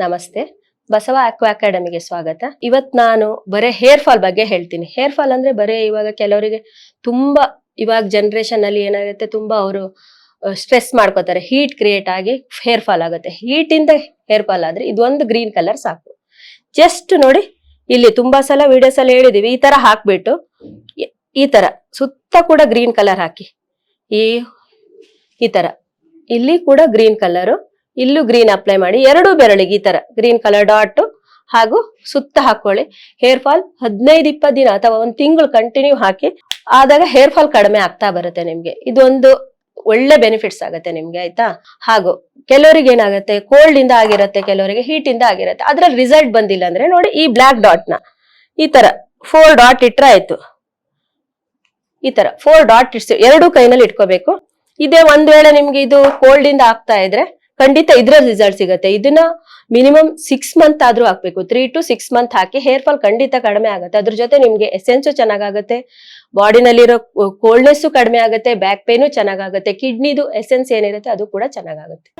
ನಮಸ್ತೆ, ಬಸವ ಆಕ್ವಾ ಅಕಾಡೆಮಿಗೆ ಸ್ವಾಗತ. ಇವತ್ ನಾನು ಬರೇ ಹೇರ್ ಫಾಲ್ ಬಗ್ಗೆ ಹೇಳ್ತೀನಿ. ಹೇರ್ ಫಾಲ್ ಅಂದ್ರೆ ಬರೇ ಇವಾಗ ಕೆಲವರಿಗೆ ತುಂಬಾ ಇವಾಗ ಜನರೇಷನ್ ಅಲ್ಲಿ ಏನಾಗುತ್ತೆ, ತುಂಬಾ ಅವರು ಸ್ಟ್ರೆಸ್ ಮಾಡ್ಕೋತಾರೆ, ಹೀಟ್ ಕ್ರಿಯೇಟ್ ಆಗಿ ಹೇರ್ ಫಾಲ್ ಆಗುತ್ತೆ. ಹೀಟ್ ಇಂದ ಹೇರ್ ಫಾಲ್ ಆದ್ರೆ ಇದೊಂದು ಗ್ರೀನ್ ಕಲರ್ ಸಾಕು. ಜಸ್ಟ್ ನೋಡಿ, ಇಲ್ಲಿ ತುಂಬಾ ಸಲ ವಿಡಿಯೋಸ್ ಅಲ್ಲಿ ಹೇಳಿದೀವಿ, ಈ ತರ ಹಾಕ್ಬಿಟ್ಟು ಈ ತರ ಸುತ್ತ ಕೂಡ ಗ್ರೀನ್ ಕಲರ್ ಹಾಕಿ, ಈ ತರ ಇಲ್ಲಿ ಕೂಡ ಗ್ರೀನ್ ಕಲರ್, ಇಲ್ಲೂ ಗ್ರೀನ್ ಅಪ್ಲೈ ಮಾಡಿ, ಎರಡು ಬೆರಳಿಗೆ ಈ ತರ ಗ್ರೀನ್ ಕಲರ್ ಡಾಟ್ ಹಾಗೂ ಸುತ್ತ ಹಾಕೊಳ್ಳಿ. ಹೇರ್ ಫಾಲ್ 15-20 ದಿನ ಅಥವಾ 1 ತಿಂಗಳು ಕಂಟಿನ್ಯೂ ಹಾಕಿ, ಆದಾಗ ಹೇರ್ ಫಾಲ್ ಕಡಿಮೆ ಆಗ್ತಾ ಬರುತ್ತೆ ನಿಮ್ಗೆ. ಇದೊಂದು ಒಳ್ಳೆ ಬೆನಿಫಿಟ್ಸ್ ಆಗುತ್ತೆ ನಿಮ್ಗೆ, ಆಯ್ತಾ. ಹಾಗೂ ಕೆಲವರಿಗೆ ಏನಾಗುತ್ತೆ, ಕೋಲ್ಡ್ ಇಂದ ಆಗಿರುತ್ತೆ, ಕೆಲವರಿಗೆ ಹೀಟ್ ಇಂದ ಆಗಿರುತ್ತೆ. ಅದ್ರಲ್ಲಿ ರಿಸಲ್ಟ್ ಬಂದಿಲ್ಲ ಅಂದ್ರೆ ನೋಡಿ, ಈ ಬ್ಲಾಕ್ ಡಾಟ್ ನ ಈ ತರ 4 ಡಾಟ್ ಇಟ್ರೆ ಆಯ್ತು. ಈ ತರ 4 ಡಾಟ್ ಇಡ್ಸಿ ಎರಡು ಕೈನಲ್ಲಿ ಇಟ್ಕೋಬೇಕು. ಇದೇ ಒಂದ್ ವೇಳೆ ನಿಮ್ಗೆ ಇದು ಕೋಲ್ಡ್ ಇಂದ ಆಗ್ತಾ ಇದ್ರೆ ಖಂಡಿತ ಇದ್ರ ರಿಸಲ್ಟ್ ಸಿಗುತ್ತೆ. ಇದನ್ನ ಮಿನಿಮಮ್ 6 ಮಂತ್ ಆದ್ರೂ ಹಾಕ್ಬೇಕು. 3 to 6 month hockey hair fall ಖಂಡಿತ ಕಡಿಮೆ ಆಗುತ್ತೆ. ಅದ್ರ ಜೊತೆ ನಿಮ್ಗೆ ಎಸೆನ್ಸು ಚೆನ್ನಾಗಾಗುತ್ತೆ, ಬಾಡಿನಲ್ಲಿರೋ ಕೋಲ್ಡ್ನೆಸ್ ಕಡಿಮೆ ಆಗುತ್ತೆ, ಬ್ಯಾಕ್ ಪೇನು ಚೆನ್ನಾಗಾಗುತ್ತೆ, ಕಿಡ್ನಿದು ಎಸೆನ್ಸ್ ಏನಿರುತ್ತೆ ಅದು ಕೂಡ ಚೆನ್ನಾಗಾಗುತ್ತೆ.